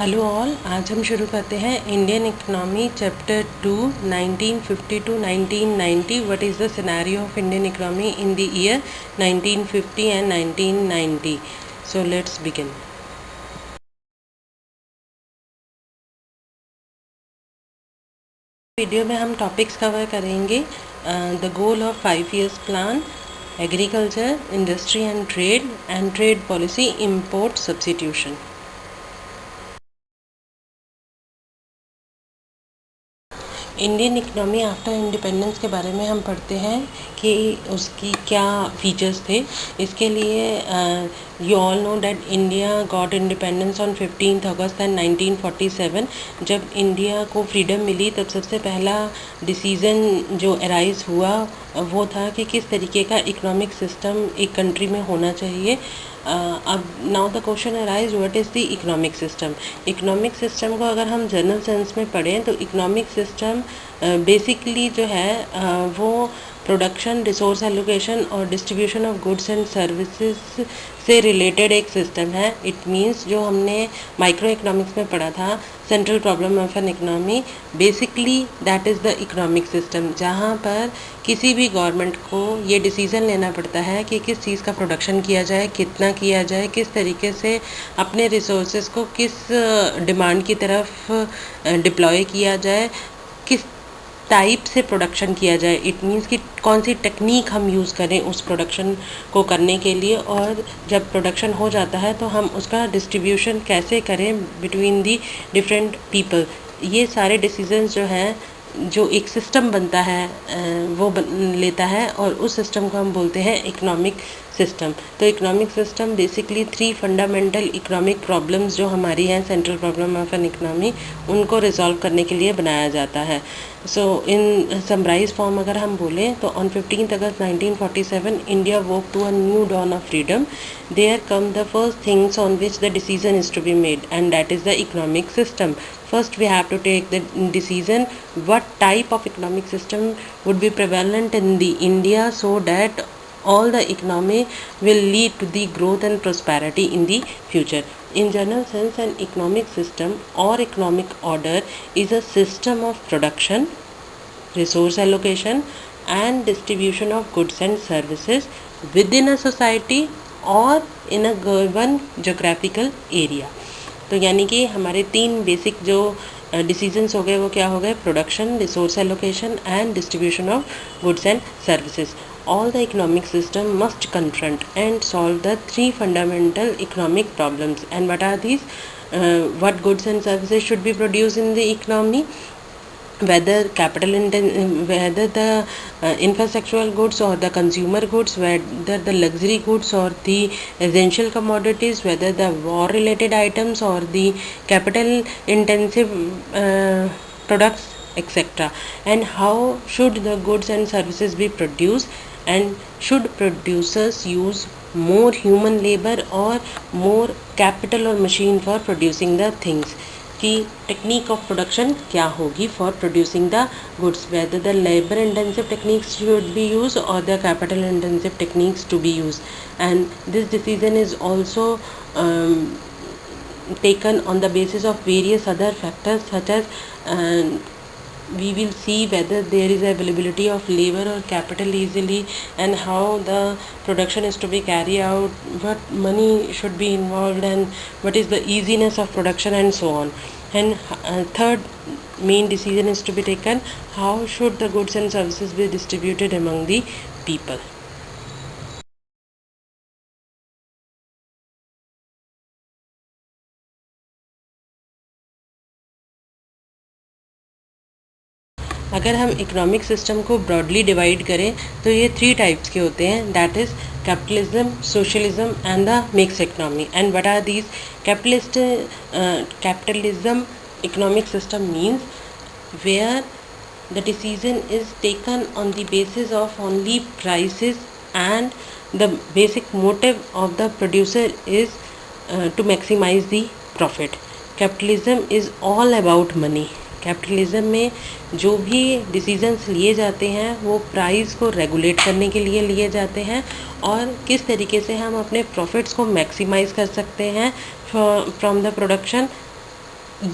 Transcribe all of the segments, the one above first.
Hello all, आज हम शुरू करते हैं Indian economy chapter 2 1950 to 1990। What is the scenario of Indian economy in the year 1950 and 1990। So let's begin. Video में हम टॉपिक्स कवर करेंगे। The goal of 5 years plan, agriculture, industry and trade policy, import substitution. Indian economy after independence के बारे में हम पढ़ते हैं कि उसकी क्या फीचर्स थे। इसके लिए you all know that India got independence on 15 August 1947। जब इंडिया को फ्रीडम मिली तब सबसे पहला डिसीज़न जो अराइज हुआ वो था कि किस तरीके का इकोनॉमिक सिस्टम एक कंट्री में होना चाहिए। अब now the question arise, what is the economic system. Economic system को अगर हम जनरल सेंस में पढ़ें तो इकोनॉमिक सिस्टम बेसिकली जो है वो प्रोडक्शन, रिसोर्स एलोकेशन और distribution of goods and services से रिलेटेड एक सिस्टम है। इट मीन्स जो हमने माइक्रो इकोनॉमिक्स में पढ़ा था, central problem of an economy, basically that is the economic system, जहाँ पर किसी भी गवर्नमेंट को ये डिसीज़न लेना पड़ता है कि किस चीज़ का प्रोडक्शन किया जाए, कितना किया जाए, किस तरीके से अपने रिसोर्सेज को किस डिमांड की तरफ डिप्लॉय किया जाए, किस टाइप से प्रोडक्शन किया जाए। इट मीन्स कि कौन सी टेक्निक हम यूज़ करें उस प्रोडक्शन को करने के लिए, और जब प्रोडक्शन हो जाता है तो हम उसका डिस्ट्रीब्यूशन कैसे करें बिटवीन दी डिफरेंट पीपल। ये सारे डिसीजंस जो हैं, जो एक सिस्टम बनता है वो लेता है, और उस सिस्टम को हम बोलते हैं इकोनॉमिक सिस्टम। तो economic system basically 3 fundamental economic problems जो हमारी हैं, central problem of an economy, उनको रिजॉल्व करने के लिए बनाया जाता है। सो इन समराइज फॉर्म अगर हम बोलें तो on 15 August 1947 India woke to a new dawn of freedom. There come the first things on which the decision is to be made, and that is the economic system. First, we have to take the decision what type of economic system would be prevalent in the India, so that all the economy will lead to the growth and prosperity in the future. In general sense, an economic system or economic order is a system of production, resource allocation and distribution of goods and services within a society or in a given geographical area. तो यानी कि हमारे 3 basic जो decisions हो गए वो क्या हो गए? Production, resource allocation and distribution of goods and services. All the economic system must confront and solve the 3 fundamental economic problems. And what are these? What goods and services should be produced in the economy? Whether whether the infrastructural goods or the consumer goods, whether the luxury goods or the essential commodities, whether the war related items or the capital intensive products, etc. And how should the goods and services be produced, and should producers use more human labor or more capital or machine for producing the things? कि technique of production क्या होगी for producing the goods, whether the labour intensive techniques should be use और the capital intensive techniques to be use. And this decision is also taken on the basis of various other factors, such as we will see whether there is availability of labor or capital easily, and how the production is to be carried out, what money should be involved, and what is the easiness of production, and so on. And third main decision is to be taken, how should the goods and services be distributed among the people. अगर हम economic system को broadly divide करें तो ये 3 types के होते हैं, that is capitalism, socialism and the mix economy. And what are these? Capitalism economic system means where the decision is taken on the basis of only prices, and the basic motive of the producer is to maximise the profit. Capitalism is all about money. Capitalism में जो भी decisions लिए जाते हैं वो price को regulate करने के लिए लिए जाते हैं, और किस तरीके से हम अपने प्रॉफिट्स को मैक्सिमाइज़ कर सकते हैं फ्रॉम द प्रोडक्शन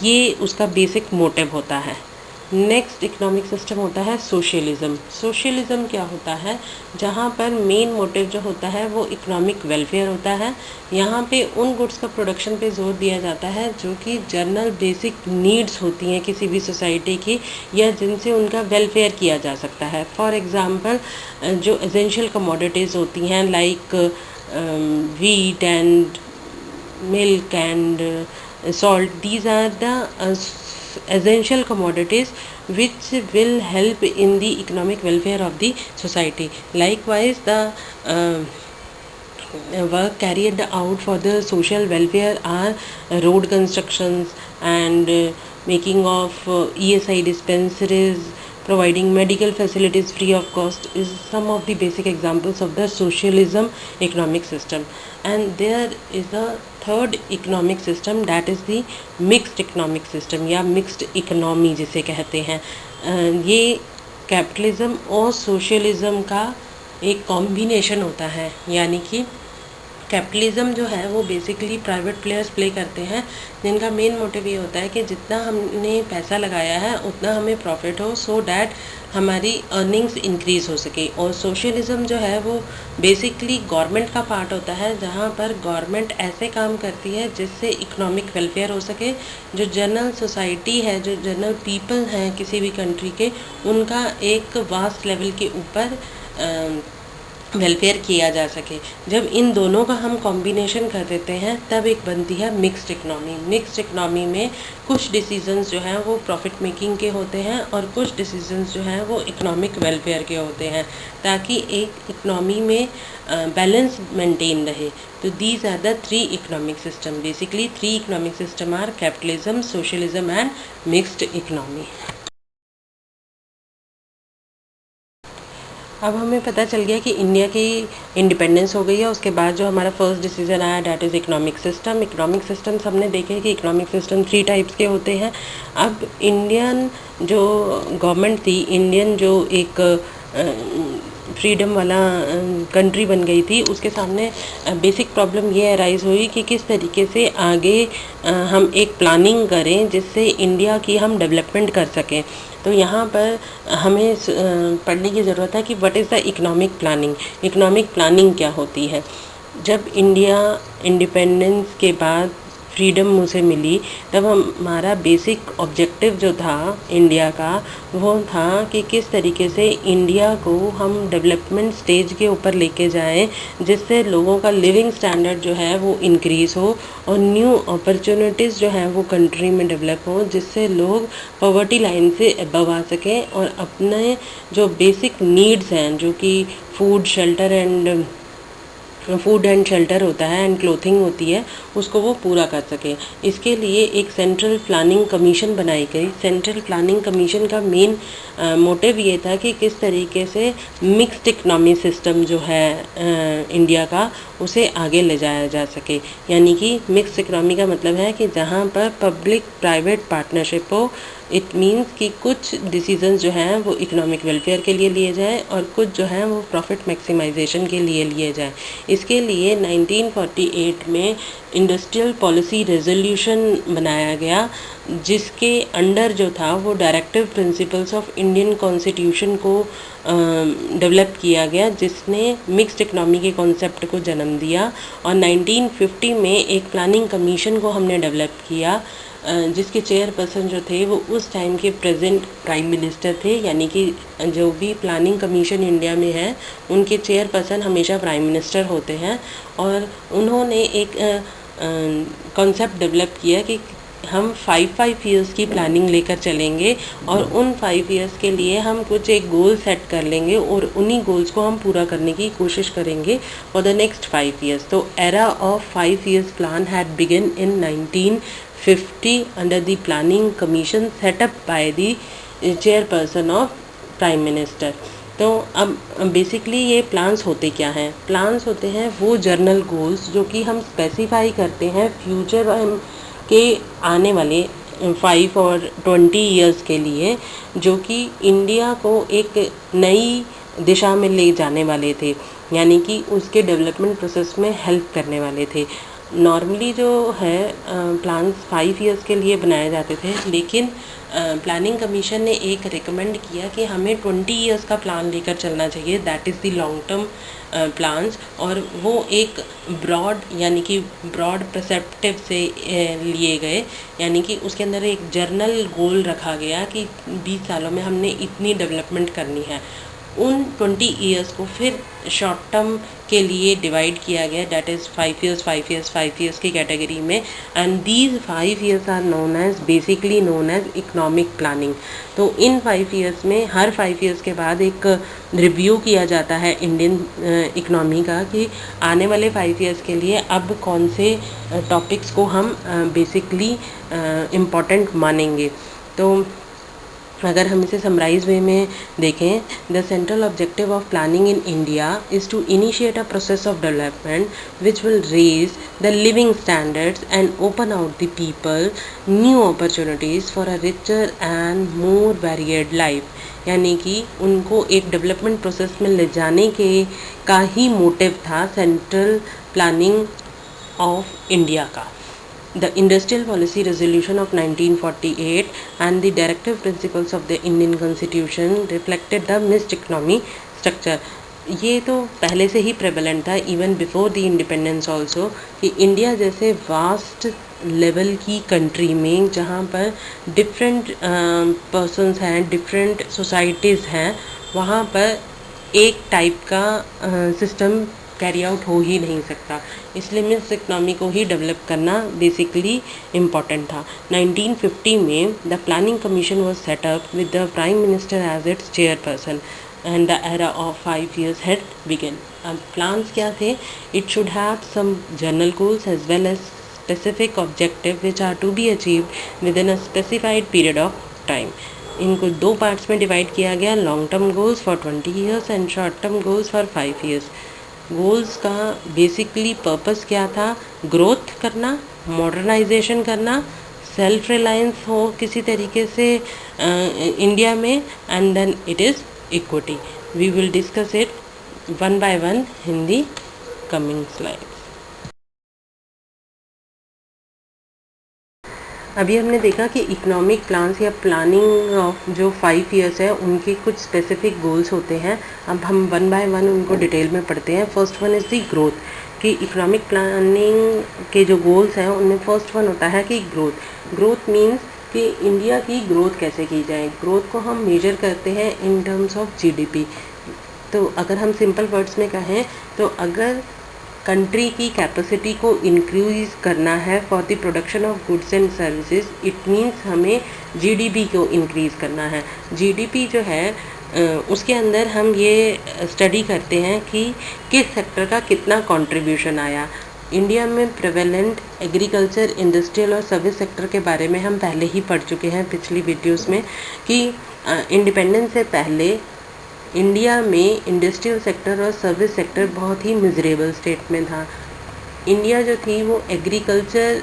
ये उसका बेसिक मोटिव होता है। नेक्स्ट इकोनॉमिक सिस्टम होता है सोशलिज्म। सोशलिज्म क्या होता है? जहाँ पर मेन मोटिव जो होता है वो इकोनॉमिक वेलफेयर होता है। यहाँ पे उन गुड्स का प्रोडक्शन पे जोर दिया जाता है जो कि जनरल बेसिक नीड्स होती हैं किसी भी सोसाइटी की, या जिनसे उनका वेलफेयर किया जा सकता है। फॉर एग्ज़ाम्पल जो एसेंशियल कमोडिटीज़ होती हैं like wheat and milk and salt, these are the essential commodities which will help in the economic welfare of the society. Likewise, the work carried out for the social welfare are road constructions and making of ESI dispensaries, providing medical facilities free of cost is some of the basic examples of the socialism economic system. And there is a third economic system, that is the mixed economic system या mixed economy जिसे कहते हैं। ये capitalism और socialism का एक combination होता है, यानी कि कैपिटलिज्म जो है वो बेसिकली प्राइवेट प्लेयर्स प्ले करते हैं, जिनका मेन मोटिव ये होता है कि जितना हमने पैसा लगाया है उतना हमें प्रॉफिट हो, सो डैट हमारी अर्निंग्स इंक्रीज़ हो सके। और सोशलिज्म जो है वो बेसिकली गवर्नमेंट का पार्ट होता है, जहाँ पर गवर्नमेंट ऐसे काम करती है जिससे इकोनॉमिक वेलफेयर हो सके। जो जनरल सोसाइटी है, जो जनरल पीपल हैं किसी भी कंट्री के, उनका एक वास्ट लेवल के ऊपर वेलफेयर किया जा सके। जब इन दोनों का हम कॉम्बिनेशन कर देते हैं तब एक बनती है मिक्स्ड इकनॉमी। मिक्स्ड इकनॉमी में कुछ डिसीजंस जो हैं वो प्रॉफिट मेकिंग के होते हैं और कुछ डिसीजंस जो हैं वो इकोनॉमिक वेलफेयर के होते हैं, ताकि एक इकनॉमी में बैलेंस मेंटेन रहे। तो these are the three economic system. Basically three economic system are capitalism, socialism and mixed economy. अब हमें पता चल गया कि इंडिया की इंडिपेंडेंस हो गई है। उसके बाद जो हमारा फर्स्ट डिसीजन आया that is economic system. Economic systems हमने देखे कि इकोनॉमिक सिस्टम 3 टाइप्स के होते हैं। अब इंडियन जो गवर्नमेंट थी, इंडियन जो एक फ्रीडम वाला कंट्री बन गई थी, उसके सामने बेसिक प्रॉब्लम ये अराइज हुई कि किस तरीके से आगे हम एक प्लानिंग करें जिससे इंडिया की हम डेवलपमेंट कर सकें। तो यहाँ पर हमें पढ़ने की ज़रूरत है कि what is the economic planning. Economic planning क्या होती है? जब इंडिया इंडिपेंडेंस के बाद फ्रीडम मुझे मिली, तब हमारा बेसिक ऑब्जेक्टिव जो था इंडिया का, वो था कि किस तरीके से इंडिया को हम डेवलपमेंट स्टेज के ऊपर लेके जाएं, जिससे लोगों का लिविंग स्टैंडर्ड जो है वो इंक्रीज़ हो और न्यू अपॉर्चुनिटीज़ जो हैं वो कंट्री में डेवलप हो, जिससे लोग पॉवर्टी लाइन से अबव आ सकें और अपने जो बेसिक नीड्स हैं, जो कि फूड एंड शेल्टर होता है एंड क्लोथिंग होती है, उसको वो पूरा कर सके। इसके लिए एक सेंट्रल प्लानिंग कमीशन बनाई गई। सेंट्रल प्लानिंग कमीशन का मेन मोटिव ये था कि किस तरीके से मिक्स्ड इकनॉमी सिस्टम जो है इंडिया का, उसे आगे ले जाया जा सके। यानी कि मिक्स्ड इकनॉमी का मतलब है कि जहाँ पर पब्लिक प्राइवेट पार्टनरशिप हो। इट मीन्स कि कुछ डिसीजंस जो हैं वो इकोनॉमिक वेलफेयर के लिए लिए जाएं और कुछ जो हैं वो प्रॉफिट मैक्सिमाइजेशन के लिए लिए जाएं। इसके लिए 1948 में इंडस्ट्रियल पॉलिसी रेजोल्यूशन बनाया गया, जिसके अंडर जो था वो directive principles of Indian constitution को डेवलप किया गया, जिसने मिक्स्ड इकनॉमी के कॉन्सेप्ट को जन्म दिया। और 1950 में एक प्लानिंग कमीशन को हमने डेवलप किया, जिसके चेयरपर्सन जो थे वो उस टाइम के प्रेजेंट प्राइम मिनिस्टर थे। यानी कि जो भी प्लानिंग कमीशन इंडिया में है, उनके चेयरपर्सन हमेशा प्राइम मिनिस्टर होते हैं। और उन्होंने एक कॉन्सेप्ट डेवलप किया कि हम 5 ईयर्स की प्लानिंग लेकर चलेंगे और उन 5 ईयर्स के लिए हम कुछ एक गोल सेट कर लेंगे और उन्हीं गोल्स को हम पूरा करने की कोशिश करेंगे फॉर द नेक्स्ट 5 ईयर्स। तो era of 5 years plan had begin in 1950 under the planning commission set up by the chairperson of prime minister। तो अब बेसिकली ये प्लान्स होते क्या हैं? प्लान्स होते हैं वो जर्नल गोल्स जो कि हम स्पेसिफाई करते हैं फ्यूचर के आने वाले 5 और 20 ईयर्स के लिए, जो कि इंडिया को एक नई दिशा में ले जाने वाले थे, यानी कि उसके डेवलपमेंट प्रोसेस में हेल्प करने वाले थे। नॉर्मली जो है प्लान्स 5 ईयर्स के लिए बनाए जाते थे, लेकिन प्लानिंग कमीशन ने एक रिकमेंड किया कि हमें 20 ईयर्स का प्लान लेकर चलना चाहिए, that is the long term plans. और वो एक ब्रॉड यानी कि ब्रॉड परस्पेक्टिव से लिए गए, यानी कि उसके अंदर एक जर्नल गोल रखा गया कि 20 सालों में हमने इतनी डेवलपमेंट करनी है। उन 20 ईयर्स को फिर शॉर्ट टर्म के लिए डिवाइड किया गया, that is 5 years 5 years 5 years की कैटेगरी में। And these 5 years are known as basically known as economic planning. तो इन 5 ईयर्स में हर 5 ईयर्स के बाद एक रिव्यू किया जाता है इंडियन इकनॉमी का कि आने वाले 5 ईयर्स के लिए अब कौन से टॉपिक्स को हम बेसिकली इम्पॉर्टेंट मानेंगे। तो अगर हम इसे समराइज वे में देखें, the central objective of planning in India is to initiate a process of development which will raise the living standards and open out the people new opportunities for a richer and more varied life. यानी कि उनको एक development process में ले जाने के का ही motive था सेंट्रल प्लानिंग ऑफ इंडिया का। The Industrial Policy Resolution of 1948 and the Directive Principles of the Indian Constitution reflected the mixed economy structure। ये तो पहले से ही प्रेवलेंट था, even before the independence also, कि इंडिया जैसे वास्ट लेवल की country में जहाँ पर डिफरेंट पर्सनस हैं, डिफरेंट सोसाइटीज़ हैं, वहाँ पर एक टाइप का सिस्टम कैरी आउट हो ही नहीं सकता। इसलिए मिक्स इकनॉमी को ही डेवलप करना बेसिकली इम्पॉर्टेंट था। 1950 में the planning commission was set up with the prime minister as its chairperson and the era of 5 years had begin. अब प्लान्स क्या थे? It should have some general goals as well as specific objective which are to be achieved within a specified period of time. इनको दो parts में divide किया गया, long term goals for 20 years and short term goals for 5 years. Goals का basically purpose क्या था? Growth करना, modernisation करना, सेल्फ रिलायंस हो किसी तरीके से इंडिया में, and then it is equity. We will discuss it one by one in the coming slide. अभी हमने देखा कि इकोनॉमिक प्लान्स या प्लानिंग ऑफ जो 5 ईयर्स है उनके कुछ स्पेसिफिक गोल्स होते हैं। अब हम वन बाय वन उनको डिटेल में पढ़ते हैं। First one is the growth, कि इकोनॉमिक प्लानिंग के जो गोल्स हैं उनमें फर्स्ट वन होता है कि ग्रोथ। ग्रोथ मीन्स कि इंडिया की ग्रोथ कैसे की जाए। ग्रोथ को हम मेजर करते हैं इन टर्म्स ऑफ जीडीपी। तो अगर हम सिंपल वर्ड्स में कहें तो अगर कंट्री की कैपेसिटी को इंक्रीज करना है for the production of goods and services, it means हमें जीडीपी को इंक्रीज करना है। जीडीपी जो है उसके अंदर हम ये स्टडी करते हैं कि किस सेक्टर का कितना कंट्रीब्यूशन आया। इंडिया में प्रेवेलेंट एग्रीकल्चर, इंडस्ट्रियल और सर्विस सेक्टर के बारे में हम पहले ही पढ़ चुके हैं पिछली वीडियोस में कि इंडिपेंडेंस से पहले इंडिया में इंडस्ट्रियल सेक्टर और सर्विस सेक्टर बहुत ही मिजरेबल स्टेट में था। इंडिया जो थी वो एग्रीकल्चर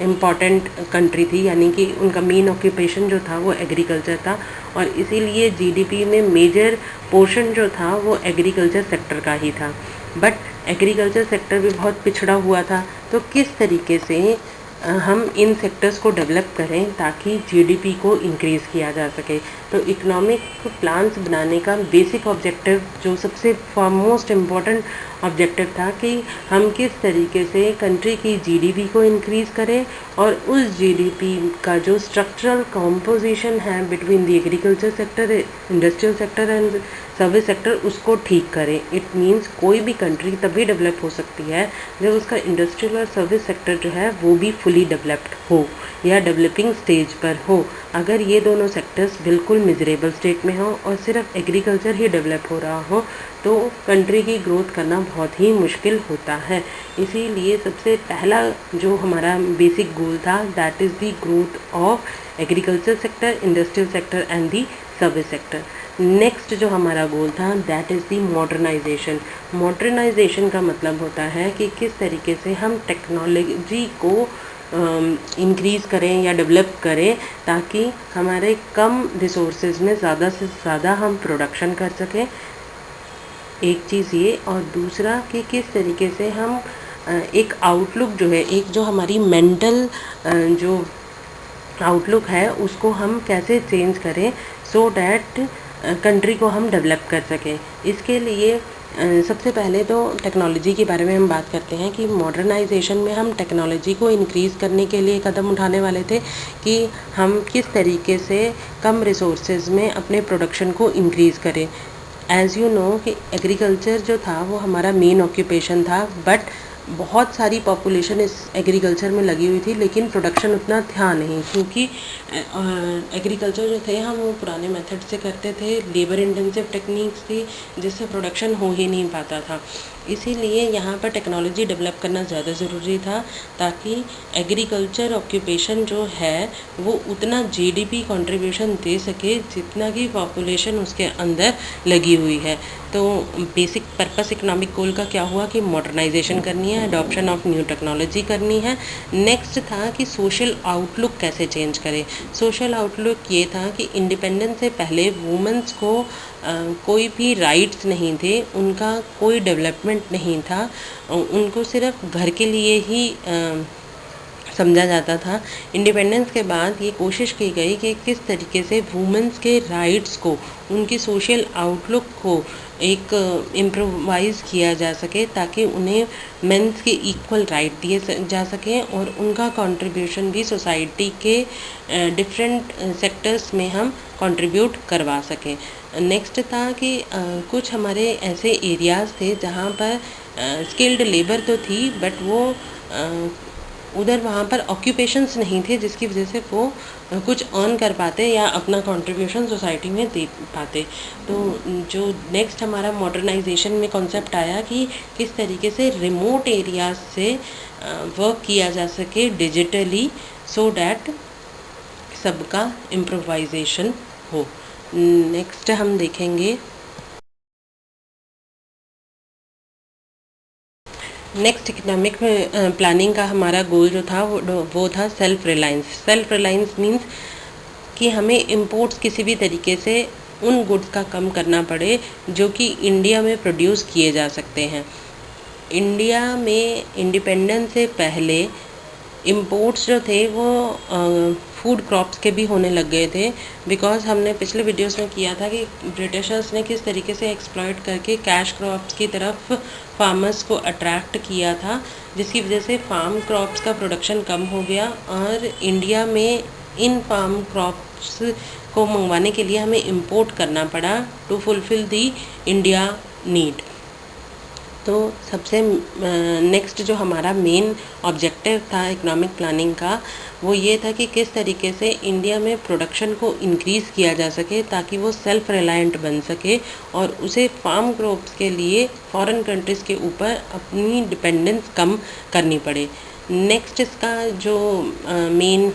इम्पॉर्टेंट कंट्री थी, यानी कि उनका मेन ऑक्यूपेशन जो था वो एग्रीकल्चर था, और इसीलिए जीडीपी में मेजर पोर्शन जो था वो एग्रीकल्चर सेक्टर का ही था। बट एग्रीकल्चर सेक्टर भी बहुत पिछड़ा हुआ था। तो किस तरीके से हम इन सेक्टर्स को डेवलप करें ताकि जीडीपी को इंक्रीज़ किया जा सके। तो इकोनॉमिक प्लान्स बनाने का बेसिक ऑब्जेक्टिव, जो सबसे मोस्ट इम्पॉर्टेंट ऑब्जेक्टिव था, कि हम किस तरीके से कंट्री की जीडीपी को इंक्रीज़ करें और उस जीडीपी का जो स्ट्रक्चरल कॉम्पोजिशन है between the agriculture sector, industrial sector and service sector, उसको ठीक करें। इट मीन्स कोई भी कंट्री तभी डेवलप हो सकती है जब उसका इंडस्ट्रियल और सर्विस सेक्टर जो है वो भी फुली डेवलप्ड हो या डेवलपिंग स्टेज पर हो। अगर ये दोनों सेक्टर्स बिल्कुल मिजरेबल स्टेट में हो और सिर्फ एग्रीकल्चर ही डेवलप हो रहा हो तो कंट्री की ग्रोथ करना बहुत ही मुश्किल होता है। इसीलिए सबसे पहला जो हमारा बेसिक गोल था, that is the growth of agriculture sector, industrial sector and the service sector. Next जो हमारा गोल था, that is the modernisation. Modernisation का मतलब होता है कि किस तरीके से हम टेक्नोलॉजी को इंक्रीज़ करें या डेवलप करें ताकि हमारे कम रिसोर्सेज में ज़्यादा से ज़्यादा हम प्रोडक्शन कर सकें। एक चीज़ ये, और दूसरा कि किस तरीके से हम एक आउटलुक जो है, एक जो हमारी मेंटल जो आउटलुक है उसको हम कैसे चेंज करें सो डैट कंट्री को हम डेवलप कर सकें। इसके लिए सबसे पहले तो टेक्नोलॉजी के बारे में हम बात करते हैं कि मॉडर्नाइजेशन में हम टेक्नोलॉजी को इंक्रीज़ करने के लिए कदम उठाने वाले थे कि हम किस तरीके से कम रिसोर्सेज में अपने प्रोडक्शन को इंक्रीज़ करें। एज़ यू नो कि एग्रीकल्चर जो था वो हमारा मेन ऑक्यूपेशन था, बट बहुत सारी पॉपुलेशन इस एग्रीकल्चर में लगी हुई थी, लेकिन प्रोडक्शन उतना था नहीं, क्योंकि एग्रीकल्चर जो थे हम वो पुराने मेथड से करते थे, लेबर इंटेंसिव टेक्निक्स थी जिससे प्रोडक्शन हो ही नहीं पाता था। इसीलिए यहाँ पर टेक्नोलॉजी डेवलप करना ज़्यादा ज़रूरी था ताकि एग्रीकल्चर ऑक्यूपेशन जो है वो उतना जीडीपी कंट्रीब्यूशन दे सके जितना कि पॉपुलेशन उसके अंदर लगी हुई है। तो बेसिक पर्पस इकोनॉमिक गोल का क्या हुआ कि मॉडर्नाइजेशन करनी है, अडॉप्शन ऑफ न्यू टेक्नोलॉजी करनी है। नेक्स्ट था कि सोशल आउटलुक कैसे चेंज करें। सोशल आउटलुक ये था कि इंडिपेंडेंस से पहले वुमेंस को कोई भी राइट्स नहीं थे, उनका कोई डेवलपमेंट नहीं था, उनको सिर्फ घर के लिए ही समझा जाता था। इंडिपेंडेंस के बाद ये कोशिश की गई कि किस तरीके से वुमेंस के राइट्स को, उनकी सोशल आउटलुक को एक इम्प्रोवाइज़ किया जा सके ताकि उन्हें मेंस के इक्वल राइट दिए जा सकें और उनका कंट्रीब्यूशन भी सोसाइटी के डिफरेंट सेक्टर्स में हम कंट्रीब्यूट करवा सकें। नेक्स्ट था कि कुछ हमारे ऐसे एरियाज़ थे जहाँ पर स्किल्ड लेबर तो थी, बट वो उधर वहाँ पर ऑक्यूपेशंस नहीं थे जिसकी वजह से वो कुछ अर्न कर पाते या अपना कंट्रीब्यूशन सोसाइटी में दे पाते। तो जो नेक्स्ट हमारा मॉडर्नाइजेशन में कॉन्सेप्ट आया कि किस तरीके से रिमोट एरियाज से वर्क किया जा सके डिजिटली सो डैट सबका इम्प्रोवाइजेशन हो। नेक्स्ट हम देखेंगे नेक्स्ट इकोनॉमिक प्लानिंग का हमारा गोल जो था वो था self reliance. Self reliance means कि हमें इंपोर्ट्स किसी भी तरीके से उन गुड्स का कम करना पड़े जो कि इंडिया में प्रोड्यूस किए जा सकते हैं। इंडिया में इंडिपेंडेंस से पहले इंपोर्ट्स जो थे वो फूड क्रॉप्स के भी होने लग गए थे, बिकॉज हमने पिछले वीडियोस में किया था कि ब्रिटिशर्स ने किस तरीके से एक्सप्लॉइट करके कैश क्रॉप्स की तरफ फार्मर्स को अट्रैक्ट किया था, जिसकी वजह से फार्म क्रॉप्स का प्रोडक्शन कम हो गया और इंडिया में इन फार्म क्रॉप्स को मंगवाने के लिए हमें इंपोर्ट करना पड़ा to fulfil the India need. तो सबसे नेक्स्ट जो हमारा मेन ऑब्जेक्टिव था इकोनॉमिक प्लानिंग का वो ये था कि किस तरीके से इंडिया में प्रोडक्शन को इंक्रीज़ किया जा सके ताकि वो सेल्फ रिलायंट बन सके और उसे फार्म क्रॉप्स के लिए फॉरेन कंट्रीज़ के ऊपर अपनी डिपेंडेंस कम करनी पड़े। नेक्स्ट इसका जो मेन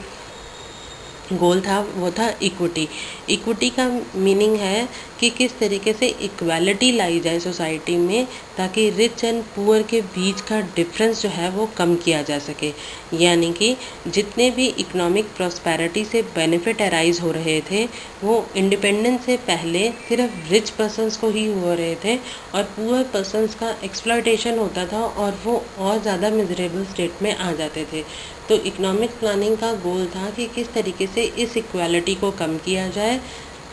गोल था वो था इक्विटी। इक्विटी का मीनिंग है कि किस तरीके से इक्वालिटी लाई जाए सोसाइटी में ताकि रिच एंड पुअर के बीच का डिफरेंस जो है वो कम किया जा सके। यानी कि जितने भी इकोनॉमिक प्रॉस्पेरिटी से बेनिफिट अराइज हो रहे थे वो इंडिपेंडेंस से पहले सिर्फ रिच पर्सनस को ही हो रहे थे और पुअर पर्सनस का एक्सप्लॉयटेशन होता था और वो और ज़्यादा मिजरेबल स्टेट में आ जाते थे। तो इकोनॉमिक प्लानिंग का गोल था कि किस तरीके से इस इक्वालिटी को कम किया जाए,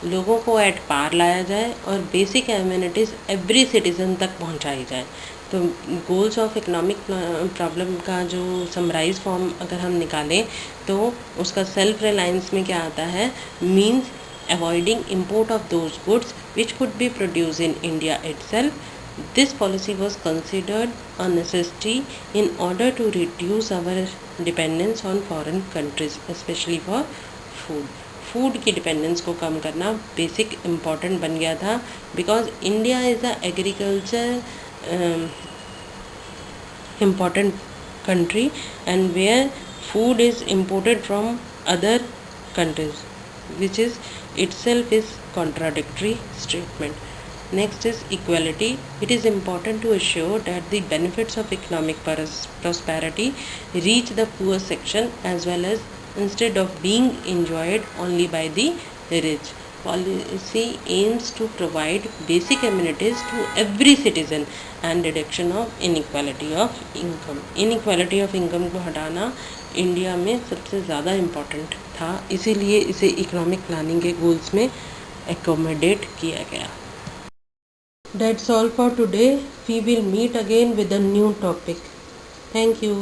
लोगों को एट पार लाया जाए और बेसिक एम्यूनिटीज़ एवरी सिटीज़न तक पहुंचाई जाए। तो गोल्स ऑफ इकोनॉमिक प्रॉब्लम का जो समराइज फॉर्म अगर हम निकालें तो उसका सेल्फ रिलायंस में क्या आता है, means avoiding import of those goods which could be produce in India itself. This policy was considered a necessity in order to reduce our dependence on foreign countries, especially for food. Food की dependence को कम करना basic important बन गया था because India is a agriculture important country and where food is imported from other countries, which is itself is contradictory statement. Next is equality. It is important to assure that the benefits of economic prosperity reach the poor section as well as instead of being enjoyed only by the rich. policy aims to provide basic amenities to every citizen and reduction of inequality of income. inequality of income को हटाना India में सबसे ज़्यादा important था, इसीलिए इसे economic planning के goals में एकोमोडेट किया गया. That's all for today. We will meet again with a new topic. Thank you.